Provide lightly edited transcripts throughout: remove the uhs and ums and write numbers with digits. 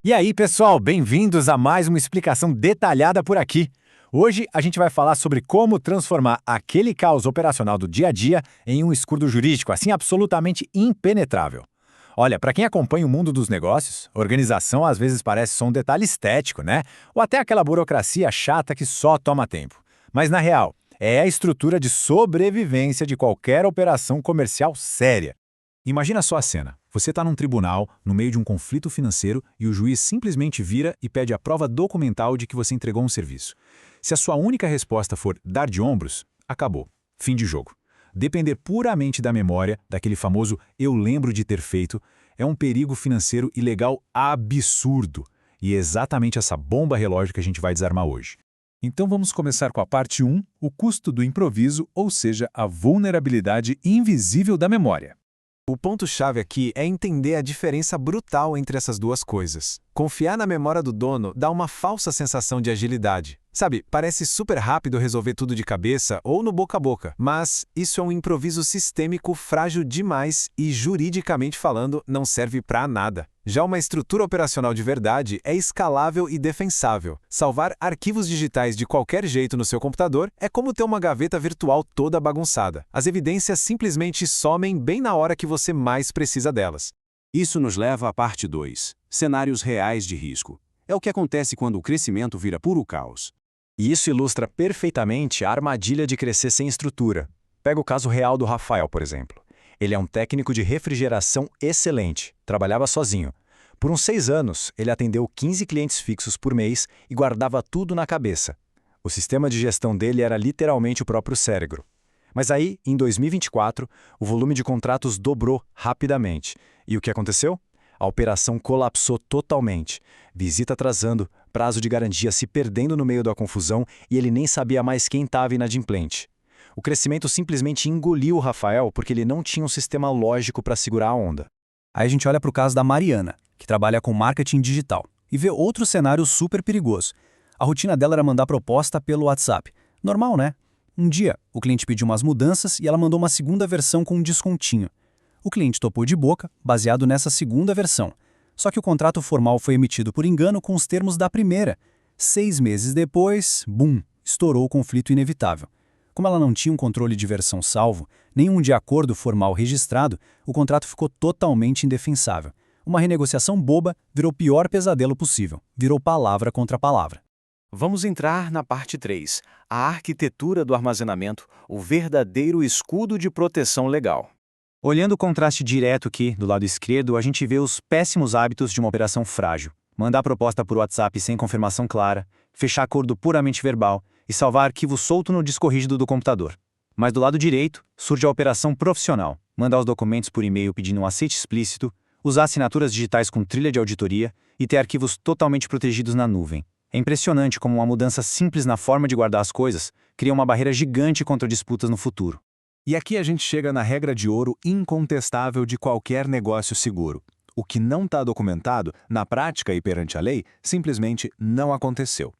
E aí, pessoal, bem-vindos a mais uma explicação detalhada por aqui. Hoje a gente vai falar sobre como transformar aquele caos operacional do dia a dia em um escudo jurídico, assim absolutamente impenetrável. Olha, para quem acompanha o mundo dos negócios, organização às vezes parece só um detalhe estético, né? Ou até aquela burocracia chata que só toma tempo. Mas na real, é a estrutura de sobrevivência de qualquer operação comercial séria. Imagina só a cena. Você está num tribunal, no meio de um conflito financeiro, e o juiz simplesmente vira e pede a prova documental de que você entregou um serviço. Se a sua única resposta for dar de ombros, acabou. Fim de jogo. Depender puramente da memória, daquele famoso "eu lembro de ter feito", é um perigo financeiro e legal absurdo. E é exatamente essa bomba relógio que a gente vai desarmar hoje. Então vamos começar com a parte 1, o custo do improviso, ou seja, a vulnerabilidade invisível da memória. O ponto-chave aqui é entender a diferença brutal entre essas duas coisas. Confiar na memória do dono dá uma falsa sensação de agilidade. Sabe, parece super rápido resolver tudo de cabeça ou no boca a boca, mas isso é um improviso sistêmico frágil demais e, juridicamente falando, não serve pra nada. Já uma estrutura operacional de verdade é escalável e defensável. Salvar arquivos digitais de qualquer jeito no seu computador é como ter uma gaveta virtual toda bagunçada. As evidências simplesmente somem bem na hora que você mais precisa delas. Isso nos leva à parte 2, cenários reais de risco. É o que acontece quando o crescimento vira puro caos. E isso ilustra perfeitamente a armadilha de crescer sem estrutura. Pega o caso real do Rafael, por exemplo. Ele é um técnico de refrigeração excelente, trabalhava sozinho. Por uns 6 anos, ele atendeu 15 clientes fixos por mês e guardava tudo na cabeça. O sistema de gestão dele era literalmente o próprio cérebro. Mas aí, em 2024, o volume de contratos dobrou rapidamente. E o que aconteceu? A operação colapsou totalmente. Visita atrasando, prazo de garantia se perdendo no meio da confusão e ele nem sabia mais quem estava inadimplente. O crescimento simplesmente engoliu o Rafael porque ele não tinha um sistema lógico para segurar a onda. Aí a gente olha para o caso da Mariana, que trabalha com marketing digital, e vê outro cenário super perigoso. A rotina dela era mandar proposta pelo WhatsApp. Normal, né? Um dia, o cliente pediu umas mudanças e ela mandou uma segunda versão com um descontinho. O cliente topou de boca, baseado nessa segunda versão. Só que o contrato formal foi emitido por engano com os termos da primeira. 6 meses depois, bum, estourou o conflito inevitável. Como ela não tinha um controle de versão salvo, nenhum de acordo formal registrado, o contrato ficou totalmente indefensável. Uma renegociação boba virou o pior pesadelo possível. Virou palavra contra palavra. Vamos entrar na parte 3, a arquitetura do armazenamento, o verdadeiro escudo de proteção legal. Olhando o contraste direto aqui, do lado esquerdo, a gente vê os péssimos hábitos de uma operação frágil. Mandar proposta por WhatsApp sem confirmação clara, fechar acordo puramente verbal e salvar arquivo solto no disco rígido do computador. Mas do lado direito, surge a operação profissional. Mandar os documentos por e-mail pedindo um aceite explícito, usar assinaturas digitais com trilha de auditoria e ter arquivos totalmente protegidos na nuvem. É impressionante como uma mudança simples na forma de guardar as coisas cria uma barreira gigante contra disputas no futuro. E aqui a gente chega na regra de ouro incontestável de qualquer negócio seguro. O que não está documentado, na prática e perante a lei, simplesmente não aconteceu.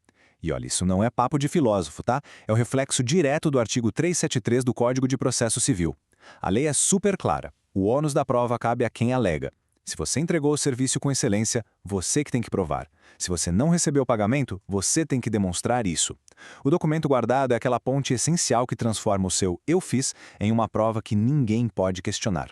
E olha, isso não é papo de filósofo, tá? É o reflexo direto do artigo 373 do Código de Processo Civil. A lei é super clara. O ônus da prova cabe a quem alega. Se você entregou o serviço com excelência, você que tem que provar. Se você não recebeu o pagamento, você tem que demonstrar isso. O documento guardado é aquela ponte essencial que transforma o seu "eu fiz" em uma prova que ninguém pode questionar.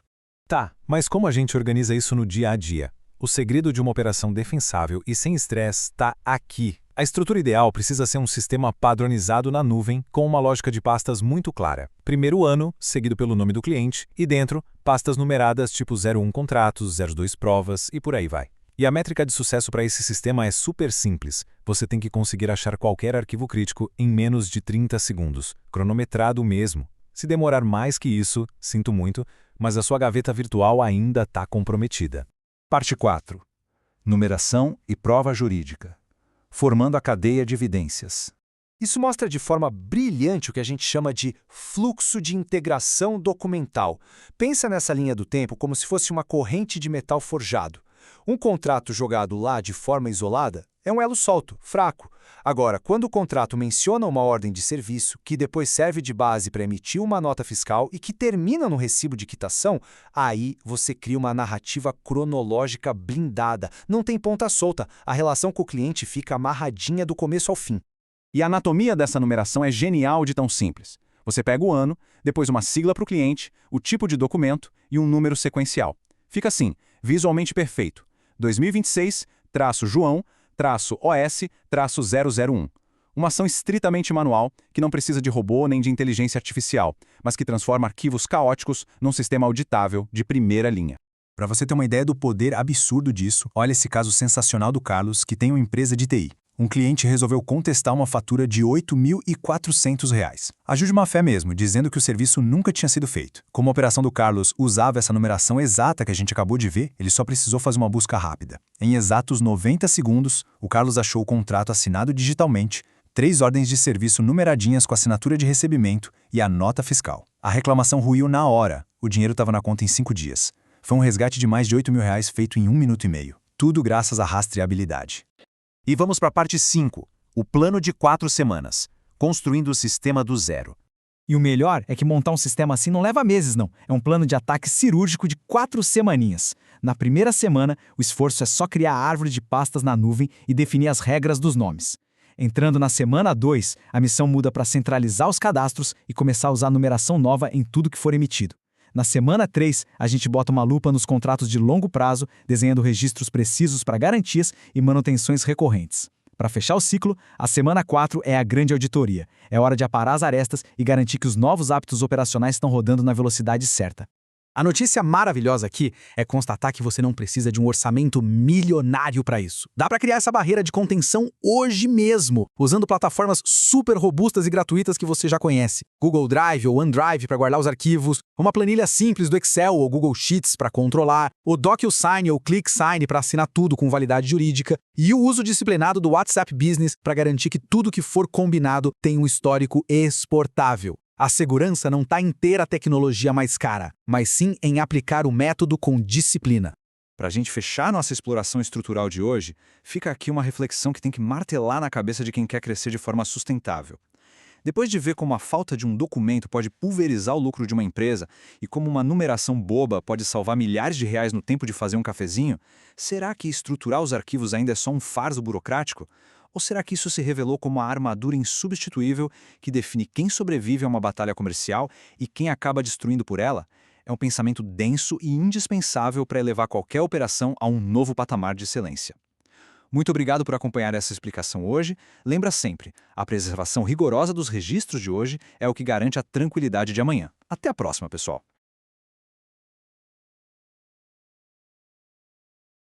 Tá, mas como a gente organiza isso no dia a dia? O segredo de uma operação defensável e sem estresse está aqui. A estrutura ideal precisa ser um sistema padronizado na nuvem com uma lógica de pastas muito clara. Primeiro ano, seguido pelo nome do cliente, e dentro, pastas numeradas tipo 01 contratos, 02 provas e por aí vai. E a métrica de sucesso para esse sistema é super simples. Você tem que conseguir achar qualquer arquivo crítico em menos de 30 segundos, cronometrado mesmo. Se demorar mais que isso, sinto muito, mas a sua gaveta virtual ainda está comprometida. Parte 4. Numeração e prova jurídica. Formando a cadeia de evidências. Isso mostra de forma brilhante o que a gente chama de fluxo de integração documental. Pensa nessa linha do tempo como se fosse uma corrente de metal forjado. Um contrato jogado lá de forma isolada É um elo solto, fraco. Agora, quando o contrato menciona uma ordem de serviço, que depois serve de base para emitir uma nota fiscal e que termina no recibo de quitação, aí você cria uma narrativa cronológica blindada. Não tem ponta solta, a relação com o cliente fica amarradinha do começo ao fim. E a anatomia dessa numeração é genial de tão simples. Você pega o ano, depois uma sigla para o cliente, o tipo de documento e um número sequencial. Fica assim, visualmente perfeito. 2026-João-OS-001. Uma ação estritamente manual, que não precisa de robô nem de inteligência artificial, mas que transforma arquivos caóticos num sistema auditável de primeira linha. Para você ter uma ideia do poder absurdo disso, olha esse caso sensacional do Carlos, que tem uma empresa de TI. Um cliente resolveu contestar uma fatura de R$ 8.400. Ajude má fé mesmo, dizendo que o serviço nunca tinha sido feito. Como a operação do Carlos usava essa numeração exata que a gente acabou de ver, ele só precisou fazer uma busca rápida. Em exatos 90 segundos, o Carlos achou o contrato assinado digitalmente, 3 ordens de serviço numeradinhas com assinatura de recebimento e a nota fiscal. A reclamação ruiu na hora. O dinheiro estava na conta em 5 dias. Foi um resgate de mais de R$ 8.000 feito em 1 minuto e meio. Tudo graças à rastreabilidade. E vamos para a parte 5, o plano de 4 semanas, construindo o sistema do zero. E o melhor é que montar um sistema assim não leva meses, não. É um plano de ataque cirúrgico de 4 semaninhas. Na primeira semana, o esforço é só criar a árvore de pastas na nuvem e definir as regras dos nomes. Entrando na semana 2, a missão muda para centralizar os cadastros e começar a usar numeração nova em tudo que for emitido. Na semana 3, a gente bota uma lupa nos contratos de longo prazo, desenhando registros precisos para garantias e manutenções recorrentes. Para fechar o ciclo, a semana 4 é a grande auditoria. É hora de aparar as arestas e garantir que os novos hábitos operacionais estão rodando na velocidade certa. A notícia maravilhosa aqui é constatar que você não precisa de um orçamento milionário para isso. Dá para criar essa barreira de contenção hoje mesmo, usando plataformas super robustas e gratuitas que você já conhece. Google Drive ou OneDrive para guardar os arquivos, uma planilha simples do Excel ou Google Sheets para controlar, o DocuSign ou ClickSign para assinar tudo com validade jurídica e o uso disciplinado do WhatsApp Business para garantir que tudo que for combinado tem um histórico exportável. A segurança não está em ter a tecnologia mais cara, mas sim em aplicar o método com disciplina. Para a gente fechar nossa exploração estrutural de hoje, fica aqui uma reflexão que tem que martelar na cabeça de quem quer crescer de forma sustentável. Depois de ver como a falta de um documento pode pulverizar o lucro de uma empresa e como uma numeração boba pode salvar milhares de reais no tempo de fazer um cafezinho, será que estruturar os arquivos ainda é só um fardo burocrático? Ou será que isso se revelou como uma armadura insubstituível que define quem sobrevive a uma batalha comercial e quem acaba destruindo por ela? É um pensamento denso e indispensável para elevar qualquer operação a um novo patamar de excelência. Muito obrigado por acompanhar essa explicação hoje. Lembra sempre, a preservação rigorosa dos registros de hoje é o que garante a tranquilidade de amanhã. Até a próxima, pessoal!